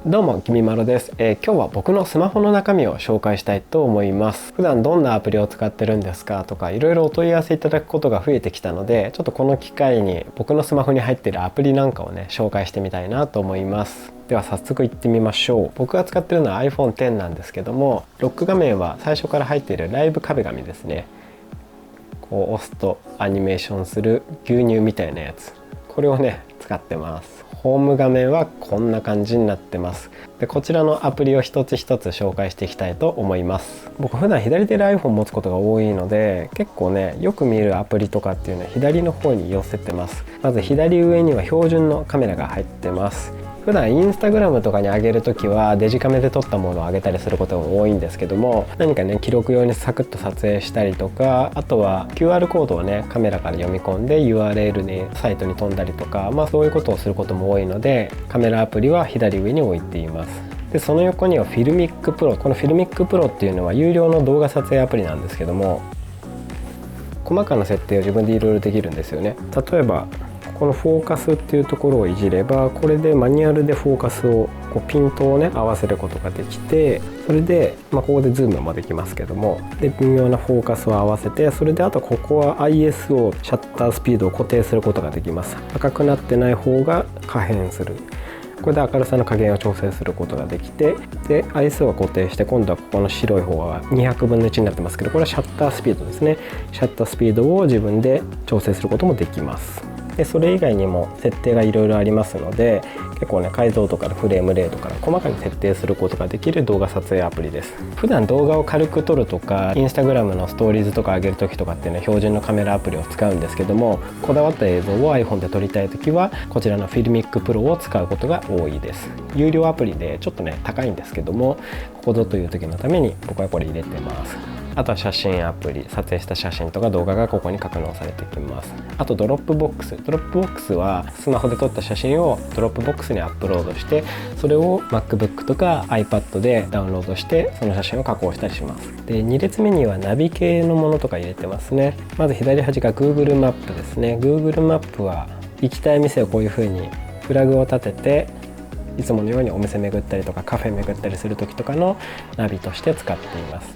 どうもきみまろです。今日は僕のスマホの中身を紹介したいと思います。普段どんなアプリを使ってるんですかとかいろいろお問い合わせいただくことが増えてきたので、ちょっとこの機会に僕のスマホに入っているアプリなんかをね紹介してみたいなと思います。では早速いってみましょう。僕が使ってるのは iPhone X なんですけども、ロック画面は最初から入っているライブ壁紙ですね。こう押すとアニメーションする牛乳みたいなやつ、これをね使ってます。ホーム画面はこんな感じになってます。でこちらのアプリを一つ一つ紹介していきたいと思います。僕普段左手で iPhone 持つことが多いので、結構ねよく見るアプリとかっていうのは左の方に寄せてます。まず左上には標準のカメラが入ってます。普段インスタグラムとかに上げるときはデジカメで撮ったものを上げたりすることが多いんですけども、何かね記録用にサクッと撮影したりとか、あとは QR コードをねカメラから読み込んで URL にサイトに飛んだりとか、そういうことをすることも多いので、カメラアプリは左上に置いています。でその横には Filmic Pro。 この Filmic Pro っていうのは有料の動画撮影アプリなんですけども、細かな設定を自分でいろいろできるんですよね。例えばこのフォーカスっていうところをいじれば、これでマニュアルでフォーカスをピントをね合わせることができて、それで、ここでズームもできますけども、で微妙なフォーカスを合わせて、それであとここは ISO シャッタースピードを固定することができます。赤くなってない方が可変する。これで明るさの加減を調整することができて、で ISO は固定して、今度はここの白い方は200分の1になってますけど、これはシャッタースピードですね。シャッタースピードを自分で調整することもできます。でそれ以外にも設定がいろいろありますので、結構ね解像度からフレームレートから細かに設定することができる動画撮影アプリです。普段動画を軽く撮るとか、インスタグラムのストーリーズとか上げる時とかっていうのは標準のカメラアプリを使うんですけども、こだわった映像を iPhone で撮りたい時はこちらの Filmic Pro を使うことが多いです。有料アプリでちょっとね高いんですけども、ここぞという時のために僕はこれ入れてます。あとは写真アプリ、撮影した写真とか動画がここに格納されてきます。あとドロップボックス。ドロップボックスはスマホで撮った写真をドロップボックスにアップロードして、それを MacBook とか iPad でダウンロードしてその写真を加工したりします。で2列目にはナビ系のものとか入れてますね。まず左端が Google マップですね。Google マップは行きたい店をこういう風にフラグを立てて、いつものようにお店巡ったりとかカフェ巡ったりする時とかのナビとして使っています。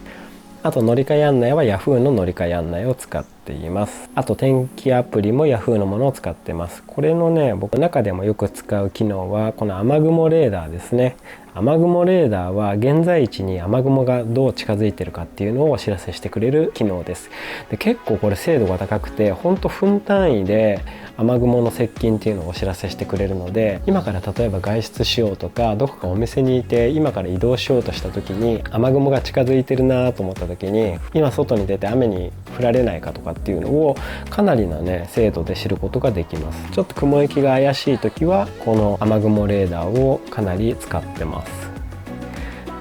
あと乗り換え案内は Yahoo の乗り換え案内を使っています。あと天気アプリも Yahoo のものを使ってます。これのね僕の中でもよく使う機能はこの雨雲レーダーですね。雨雲レーダーは現在地に雨雲がどう近づいてるかっていうのをお知らせしてくれる機能です。で結構これ精度が高くて、ほんと分単位で雨雲の接近っていうのをお知らせしてくれるので、今から例えば外出しようとか、どこかお店にいて今から移動しようとした時に雨雲が近づいてるなと思った時に、今外に出て雨に降られないかとかっていうのをかなりなね精度で知ることができます。ちょっと雲行きが怪しい時はこの雨雲レーダーをかなり使ってます。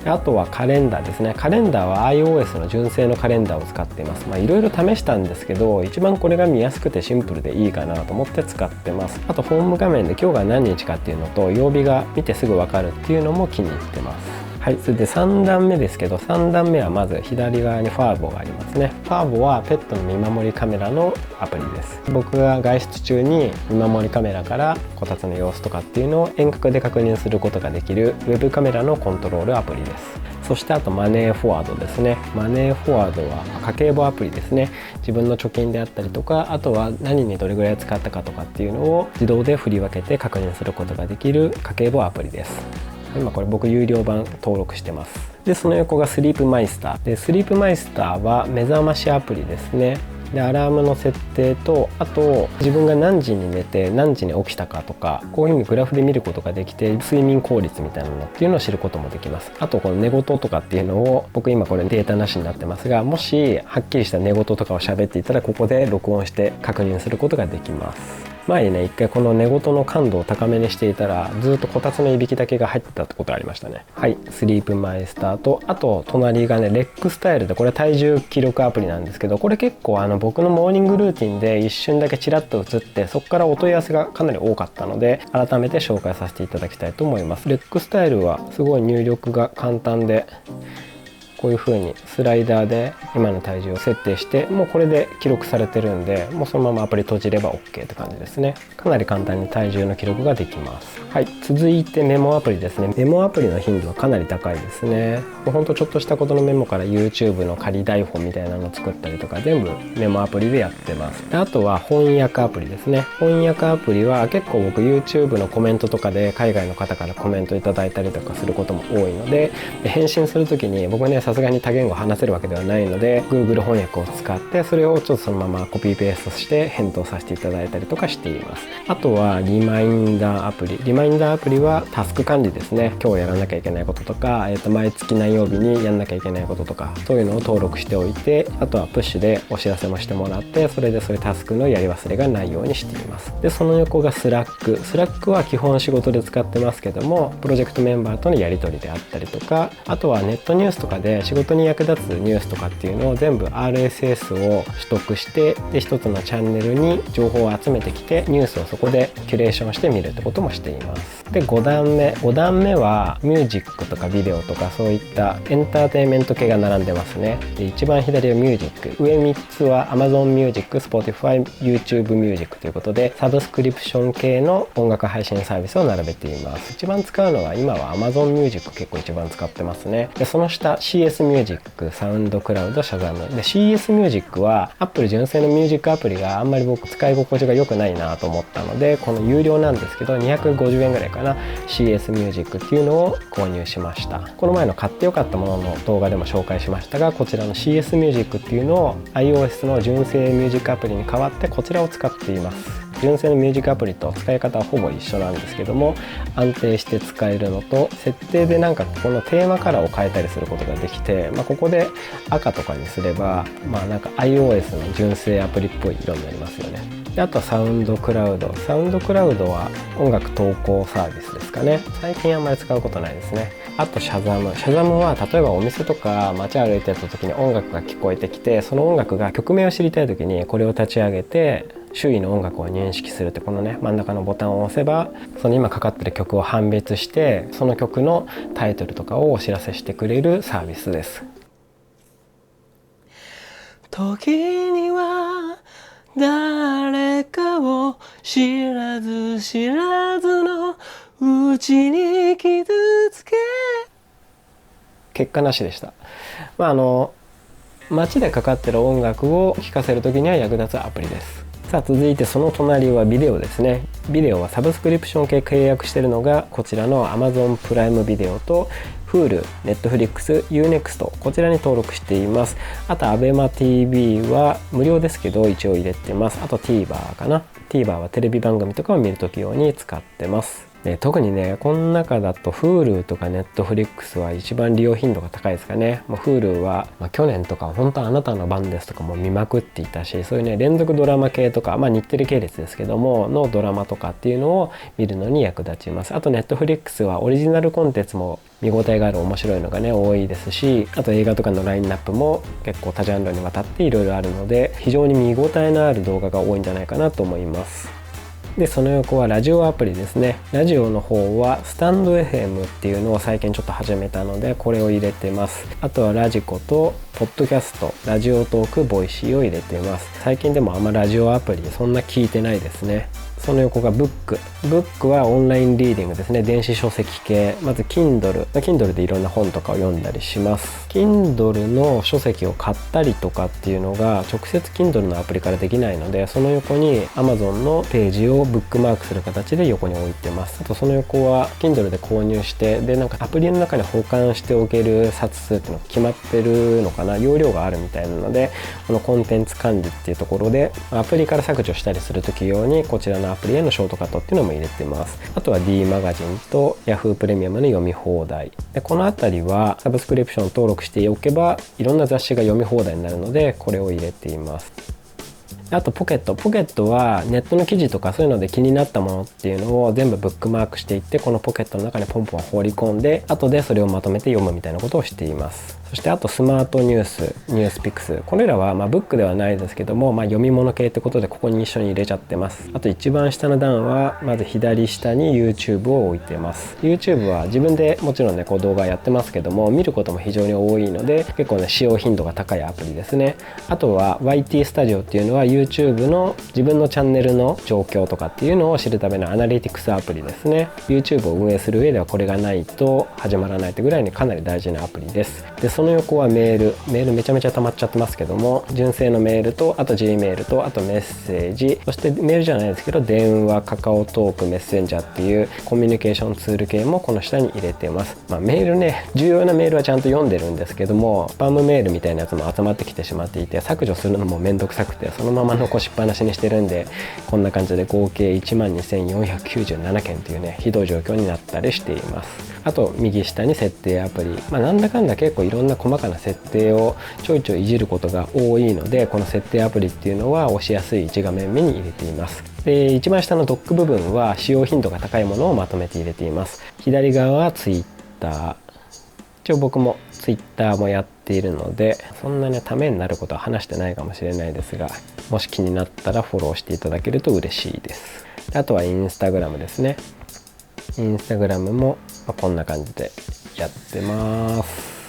あとはカレンダーですね。カレンダーは iOS の純正のカレンダーを使っています。いろいろ試したんですけど、一番これが見やすくてシンプルでいいかなと思って使ってます。あとホーム画面で今日が何日かっていうのと曜日が見てすぐ分かるっていうのも気に入ってます。はい、それで3段目ですけど、3段目はまず左側にファーボがありますね。ファーボはペットの見守りカメラのアプリです。僕が外出中に見守りカメラからこたつの様子とかっていうのを遠隔で確認することができるウェブカメラのコントロールアプリです。そしてあとマネーフォワードですね。マネーフォワードは家計簿アプリですね。自分の貯金であったりとか、あとは何にどれぐらい使ったかとかっていうのを自動で振り分けて確認することができる家計簿アプリです。今これ僕有料版登録してます。でその横がスリープマイスターで、スリープマイスターは目覚ましアプリですね。でアラームの設定と、あと自分が何時に寝て何時に起きたかとか、こういうふうにグラフで見ることができて、睡眠効率みたいなのっていうのを知ることもできます。あとこの寝言とかっていうのを、僕今これデータなしになってますが、もしはっきりした寝言とかを喋っていたらここで録音して確認することができます。前にね一回この寝言の感度を高めにしていたら、ずっとこたつのいびきだけが入ってたってことありましたね。はい、スリープマイスターと、あと隣がねレックスタイルで、これ体重記録アプリなんですけど、これ結構僕のモーニングルーティンで一瞬だけチラッと映って、そこからお問い合わせがかなり多かったので改めて紹介させていただきたいと思います。レックスタイルはすごい入力が簡単で、こういう風にスライダーで今の体重を設定して、もうこれで記録されてるんで、もうそのままアプリ閉じれば OK って感じですね。かなり簡単に体重の記録ができます。はい、続いてメモアプリですね。メモアプリの頻度はかなり高いですね。もうほんとちょっとしたことのメモから YouTube の仮台本みたいなのを作ったりとか、全部メモアプリでやってます。あとは翻訳アプリですね。翻訳アプリは結構僕 YouTube のコメントとかで海外の方からコメントいただいたりとかすることも多いので、返信する時に僕ね、さすがに多言語話せるわけではないので Google 翻訳を使って、それをちょっとそのままコピーペーストして返答させていただいたりとかしています。あとはリマインダーアプリ。リマインダーアプリはタスク管理ですね。今日やらなきゃいけないこととか、毎月何曜日にやんなきゃいけないこととか、そういうのを登録しておいて、あとはプッシュでお知らせもしてもらって、それでそういうタスクのやり忘れがないようにしています。でその横がスラック。スラックは基本仕事で使ってますけども、プロジェクトメンバーとのやり取りであったりとか、あとはネットニュースとかで仕事に役立つニュースとかっていうのを全部 RSS を取得して、で一つのチャンネルに情報を集めてきて、ニュースをそこでキュレーションして見るってこともしています。で5段目はミュージックとかビデオとか、そういったエンターテインメント系が並んでますね。で一番左はミュージック、上3つは Amazon Music、Spotify、YouTube Music ということで、サブスクリプション系の音楽配信サービスを並べています。一番使うのは今は Amazon Music 結構一番使ってますね。でその下 CS Music、サウンドクラウド、シャザムで CS Music は Apple 純正のミュージックアプリがあんまり僕使い心地が良くないなと思ったので、この有料なんですけど250円ぐらいかな、 CS Music っていうのを購入しました。この前の買ってよかったものの動画でも紹介しましたが、こちらの CS Music っていうのを iOS の純正ミュージックアプリに代わってこちらを使っています。純正のミュージックアプリと使い方はほぼ一緒なんですけども、安定して使えるのと、設定でなんかここのテーマカラーを変えたりすることができて、ここで赤とかにすればなんか iOS の純正アプリっぽい色になりますよね。であとはサウンドクラウドは音楽投稿サービスですかね。最近あんまり使うことないですね。あとシャザムは例えばお店とか街歩いてた時に音楽が聞こえてきて、その音楽が曲名を知りたい時にこれを立ち上げて周囲の音楽を認識するって、このね真ん中のボタンを押せばその今かかってる曲を判別して、その曲のタイトルとかをお知らせしてくれるサービスです。時には誰かを知らず知らずのうちに傷つけ、結果なしでした。街でかかってる音楽を聴かせる時には役立つアプリです。さあ続いてその隣はビデオですね。ビデオはサブスクリプション系契約しているのがこちらの Amazon プライムビデオと Hulu、Netflix、Unext こちらに登録しています。あと ABEMATV は無料ですけど一応入れてます。あと TVer かな。TVer はテレビ番組とかを見るとき用に使ってます。で特にねこの中だと Hulu とか Netflix は一番利用頻度が高いですかね。Hulu は、去年とか本当あなたの番ですとかも見まくっていたし、そういうね連続ドラマ系とか、日テレ系列ですけどものドラマとかっていうのを見るのに役立ちます。あと Netflix はオリジナルコンテンツも見応えがある面白いのがね多いですし、あと映画とかのラインナップも結構多ジャンルにわたっていろいろあるので、非常に見応えのある動画が多いんじゃないかなと思います。でその横はラジオアプリですね。ラジオの方はスタンド FM っていうのを最近ちょっと始めたのでこれを入れてます。あとはラジコとポッドキャスト、ラジオトーク、ボイシーを入れています。最近でもあんまラジオアプリそんな聞いてないですね。その横がブックはオンラインリーディングですね。電子書籍系。まず Kindle でいろんな本とかを読んだりします。 Kindle の書籍を買ったりとかっていうのが直接 Kindle のアプリからできないので、その横に Amazon のページをブックマークする形で横に置いてます。あとその横は Kindle で購入して、でなんかアプリの中に保管しておける冊数っていうのが決まってるのかな、容量があるみたいなので、このコンテンツ管理っていうところでアプリから削除したりする時用にこちらのアプリへのショートカットっていうのも入れてます。あとは D マガジンと Yahoo プレミアムの読み放題で、このあたりはサブスクリプション登録しておけばいろんな雑誌が読み放題になるのでこれを入れています。あとポケットはネットの記事とかそういうので気になったものっていうのを全部ブックマークしていって、このポケットの中にポンポン放り込んで後でそれをまとめて読むみたいなことをしています。そしてあとスマートニュース、ニュースピックス、これらはブックではないですけども、読み物系ってことでここに一緒に入れちゃってます。あと一番下の段はまず左下に YouTube を置いてます。 YouTube は自分でもちろんねこう動画やってますけども、見ることも非常に多いので結構ね使用頻度が高いアプリですね。あとは YT スタジオっていうのは YouTube の自分のチャンネルの状況とかっていうのを知るためのアナリティクスアプリですね。 YouTube を運営する上ではこれがないと始まらないってぐらいにかなり大事なアプリです。でその横はメールめちゃめちゃ溜まっちゃってますけども、純正のメールとあと Gmail とあとメッセージ、そしてメールじゃないですけど電話、カカオトーク、メッセンジャーっていうコミュニケーションツール系もこの下に入れてます。メールね、重要なメールはちゃんと読んでるんですけども、スパムメールみたいなやつも集まってきてしまっていて削除するのもめんどくさくてそのまま残しっぱなしにしてるんで、こんな感じで合計12,497件というねひどい状況になったりしています。あと右下に設定アプリ、なんだかんだ結構いろんな細かな設定をちょいちょいいじることが多いので、この設定アプリっていうのは押しやすい1画面目に入れています。で一番下のドック部分は使用頻度が高いものをまとめて入れています。左側は Twitter、 一応僕も Twitter もやっているのでそんなにためになることは話してないかもしれないですが、もし気になったらフォローしていただけると嬉しいです。であとはインスタグラムですね。インスタグラムもこんな感じでやってます。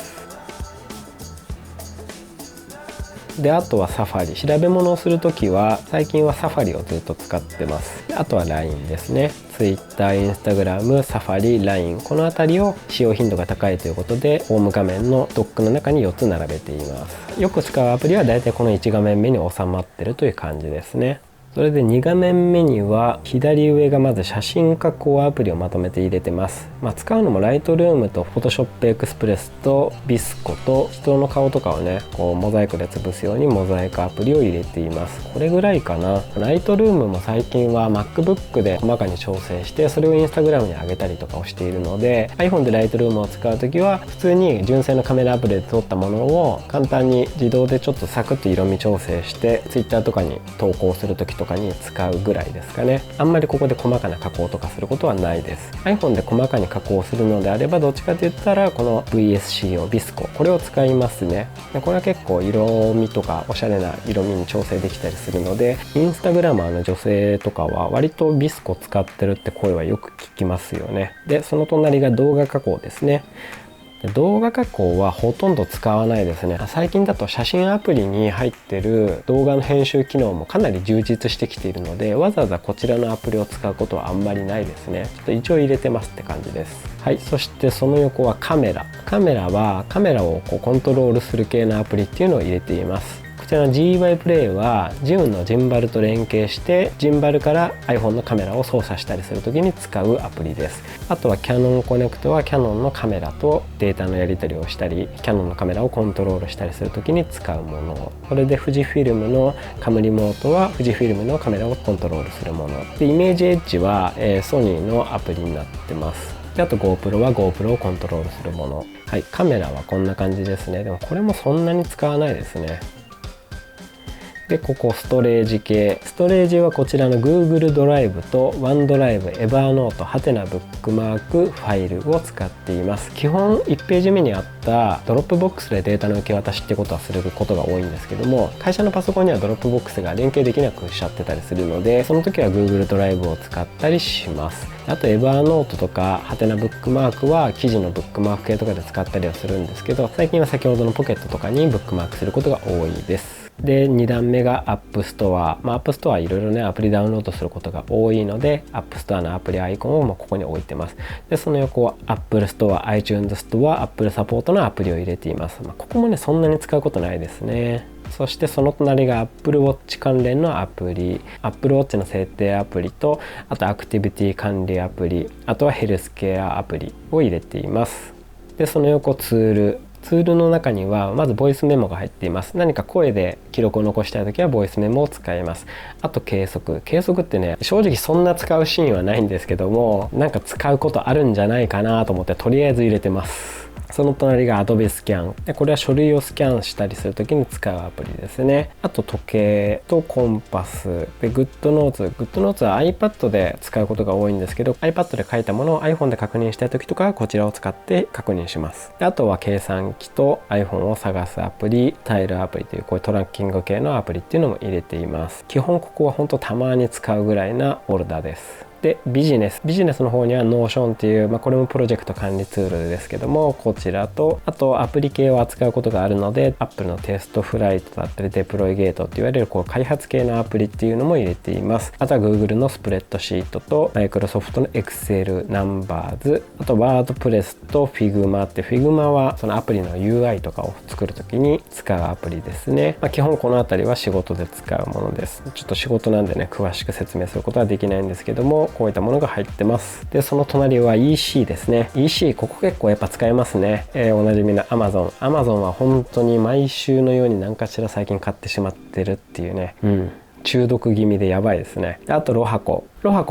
であとはサファリ、調べ物をするときは最近はサファリをずっと使ってます。あとは LINE ですね。 Twitter、Instagram、サファリ、LINE、 この辺りを使用頻度が高いということでホーム画面のドックの中に4つ並べています。よく使うアプリはだいたいこの1画面目に収まってるという感じですね。それで2画面目には左上がまず写真加工アプリをまとめて入れてます。使うのもライトルームと Photoshop Express と Visco と人の顔とかをねこうモザイクで潰すようにモザイクアプリを入れています。これぐらいかな。ライトルームも最近は MacBook で細かに調整してそれを Instagram に上げたりとかをしているので、 iPhone でライトルームを使うときは普通に純正のカメラアプリで撮ったものを簡単に自動でちょっとサクッと色味調整して Twitter とかに投稿するときとかに使うぐらいですかね。あんまりここで細かな加工とかすることはないです。 iPhone で細かに加工するのであればどっちかと言ったらこの VSC を Visco これを使いますね。でこれは結構色味とかおしゃれな色味に調整できたりするので、インスタグラマーの女性とかは割と Visco 使ってるって声はよく聞きますよね。でその隣が動画加工ですね。動画加工はほとんど使わないですね。最近だと写真アプリに入ってる動画の編集機能もかなり充実してきているので、わざわざこちらのアプリを使うことはあんまりないですね。ちょっと一応入れてますって感じです。はい、そしてその横はカメラはカメラをこうコントロールする系のアプリっていうのを入れています。こちらの GY プレイは Zune のジンバルと連携してジンバルから iPhone のカメラを操作したりするときに使うアプリです。あとは Canon Connect は Canon のカメラとデータのやり取りをしたり Canon のカメラをコントロールしたりするときに使うもの。これで富士フィルムのカムリモートは富士フィルムのカメラをコントロールするもので、イメージエッジは、ソニーのアプリになってます。であと GoPro は GoPro をコントロールするもの。はい、カメラはこんな感じですね。でもこれもそんなに使わないですね。でここストレージ系、ストレージはこちらの Google ドライブと OneDrive、Evernote、ハテナブックマークファイルを使っています。基本1ページ目にあったドロップボックスでデータの受け渡しってことはすることが多いんですけども、会社のパソコンにはドロップボックスが連携できなくしちゃってたりするので、その時は Google ドライブを使ったりします。あと Evernote とかハテナブックマークは記事のブックマーク系とかで使ったりはするんですけど、最近は先ほどのポケットとかにブックマークすることが多いです。で2段目が App Store、App Store いろいろねアプリダウンロードすることが多いので App Store のアプリアイコンをここに置いてます。でその横は Apple Store、iTunes Store、Apple サポートのアプリを入れています。ここもねそんなに使うことないですね。そしてその隣が Apple Watch 関連のアプリ、Apple Watch の設定アプリと、あとアクティビティ管理アプリ、あとはヘルスケアアプリを入れています。でその横ツールの中にはまずボイスメモが入っています。何か声で記録を残したいときはボイスメモを使います。あと計測ってね正直そんな使うシーンはないんですけども、なんか使うことあるんじゃないかなと思ってとりあえず入れてます。その隣が Adobe スキャンで、これは書類をスキャンしたりするときに使うアプリですね。あと時計とコンパスで、GoodNotesは iPad で使うことが多いんですけど、 iPad で書いたものを iPhone で確認したい時とかはこちらを使って確認します。であとは計算機と iPhone を探すアプリ、タイルアプリというこういうトラッキング系のアプリっていうのも入れています。基本ここは本当たまに使うぐらいなフォルダです。でビジネスの方には Notion っていう、これもプロジェクト管理ツールですけども、こちらとあとアプリ系を扱うことがあるので Apple のテストフライトだったりデプロイゲートっていわれるこう開発系のアプリっていうのも入れています。あとは Google のスプレッドシートと Microsoft の Excel、Numbers、あと WordPress と Figma って、 Figma はそのアプリの UI とかを作るときに使うアプリですね。基本このあたりは仕事で使うものです。ちょっと仕事なんでね詳しく説明することはできないんですけども、こういったものが入ってます。でその隣は EC ですね。 EC ここ結構やっぱ使えますね。おなじみの Amazon は本当に毎週のように何かしら最近買ってしまってるっていうね、中毒気味でやばいですね。あとロハコ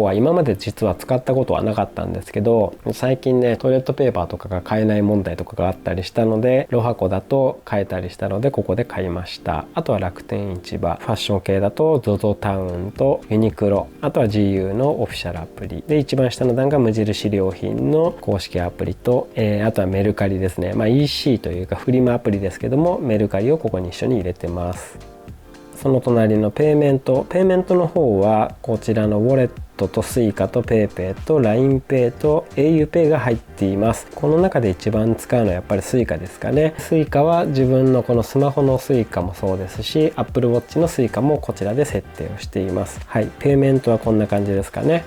は今まで実は使ったことはなかったんですけど、最近ねトイレットペーパーとかが買えない問題とかがあったりしたので、ロハコだと買えたりしたのでここで買いました。あとは楽天市場、ファッション系だと ZOZO タウンとユニクロ、あとは GU のオフィシャルアプリで、一番下の段が無印良品の公式アプリと、あとはメルカリですね。EC というかフリマアプリですけども、メルカリをここに一緒に入れてます。その隣のペイメントの方はこちらのウォレットと Suica と PayPay と LINEPay と auPay が入っています。この中で一番使うのはやっぱり Suica ですかね。Suica は自分のこのスマホの Suica もそうですし、 Apple Watch の Suica もこちらで設定をしています。ペイメントはこんな感じですかね。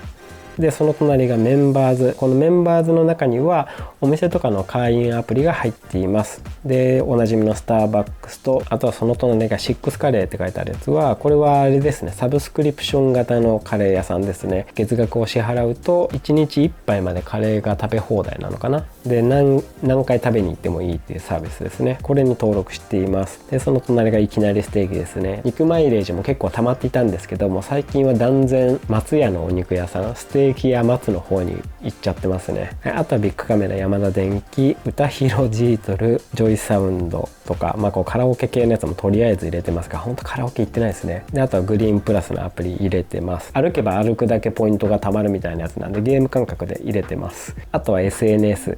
でその隣がメンバーズ。このメンバーズの中にはお店とかの会員アプリが入っています。でおなじみのスターバックスと、あとはその隣がシックスカレーって書いてあるやつは、これはあれですね、サブスクリプション型のカレー屋さんですね。月額を支払うと1日1杯までカレーが食べ放題なのかな。で何回食べに行ってもいいっていうサービスですね。これに登録しています。でその隣がいきなりステーキですね。肉マイレージも結構溜まっていたんですけども、最近は断然松屋のお肉屋さん、ステーキ屋松の方に行っちゃってますね。あとはビッグカメラ、ヤマダ電機、歌広ジートル、ジョイサウンドとか、こうカラオケ系のやつもとりあえず入れてますが、本当カラオケ行ってないですね。であとはグリーンプラスのアプリ入れてます。歩けば歩くだけポイントが貯まるみたいなやつなんで、ゲーム感覚で入れてます。あとは SNS、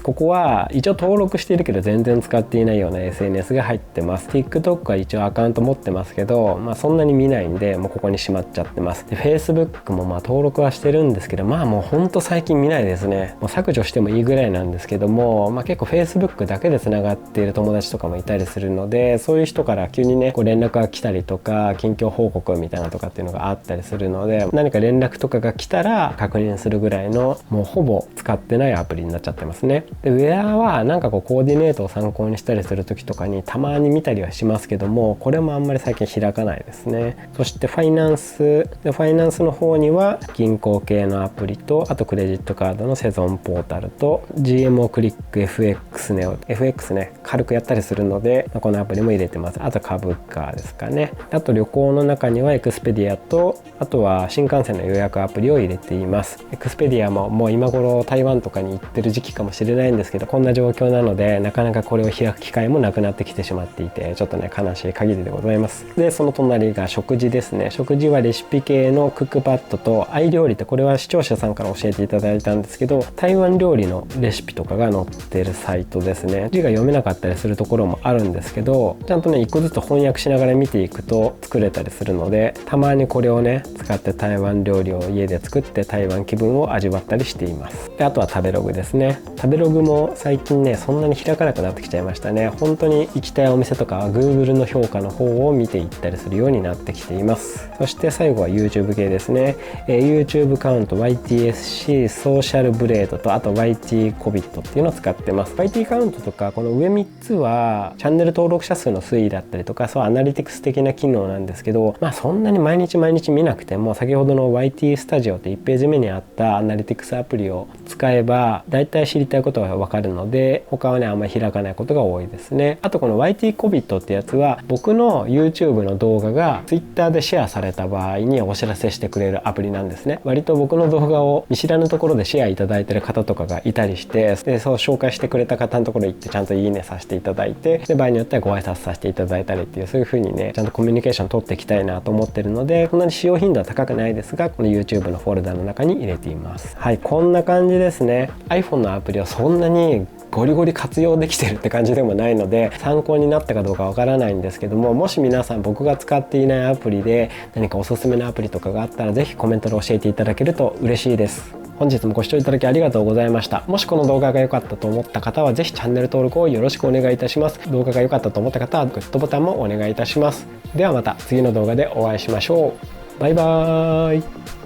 ここは一応登録しているけど全然使っていないような SNS が入ってます。 TikTok は一応アカウント持ってますけど、そんなに見ないんでもうここにしまっちゃってます。で Facebook も登録はしてるんですけど、もうほんと最近見ないですね。もう削除してもいいぐらいなんですけども、結構 Facebook だけでつながっている友達とかもいたりするので、そういう人から急にねこう連絡が来たりとか、近況報告みたいなとかっていうのがあったりするので、何か連絡とかが来たら確認するぐらいの、もうほぼ使ってないアプリになっちゃってますね。でウェアはなんかこうコーディネートを参考にしたりする時とかにたまに見たりはしますけども、これもあんまり最近開かないですね。そしてファイナンスの方には銀行系のアプリと、あとクレジットカードのセゾンポータルと GMO クリック FX ね軽くやったりするので、このアプリも入れてます。あと株価ですかね。あと旅行の中にはエクスペディアと、あとは新幹線の予約アプリを入れています。エクスペディアももう今頃台湾とかに行ってる時期かもしれないんですけど、こんな状況なのでなかなかこれを開く機会もなくなってきてしまっていて、ちょっとね悲しい限りでございます。でその隣が食事ですね。食事はレシピ系のクックパッドとアイ料理って、これは視聴者さんから教えていただいたんですけど、台湾料理のレシピとかが載ってるサイトですね。字が読めなかったりするところもあるんですけど、ちゃんとね一個ずつ翻訳しながら見ていくと作れたりするので、たまにこれをね使って台湾料理を家で作って台湾気分を味わったりしています。であとは食べログですね。食べログも最近ねそんなに開かなくなってきちゃいましたね。本当に行きたいお店とかは Google の評価の方を見ていったりするようになってきています。そして最後は YouTube 系ですね。YouTube カウント YTSC ソーシャルブレードと、あと YT コビットっていうのを使ってます。 YT カウントとかこの上3つはチャンネル登録者数の推移だったりとか、そうアナリティクス的な機能なんですけど、そんなに毎日見なくても、先ほどの YT スタジオって1ページ目にあったアナリティクスアプリを使えばだいたい知りたいことが分かるので、他はねあんまり開かないことが多いですね。あとこの YT コビットってやつは、僕の YouTube の動画が Twitter でシェアされた場合にお知らせしてくれるアプリなんですね。割と僕の動画を見知らぬところでシェアいただいてる方とかがいたりして、でそう紹介してくれた方のところに行ってちゃんといいねさせていただいて、で場合によってはご挨拶させていただいたりっていう、そういう風にねちゃんとコミュニケーション取っていきたいなと思ってるので、そんなに使用頻度は高くないですが、この YouTube のフォルダの中に入れています。はい、こんな感じですね。 iPhone のアプリはそんなにゴリゴリ活用できてるって感じでもないので参考になったかどうかわからないんですけども、もし皆さん僕が使っていないアプリで何かおすすめのアプリとかがあったらぜひコメントで教えていただけると嬉しいです。本日もご視聴いただきありがとうございました。もしこの動画が良かったと思った方はぜひチャンネル登録をよろしくお願いいたします。動画が良かったと思った方はグッドボタンもお願いいたします。ではまた次の動画でお会いしましょう。バイバーイ。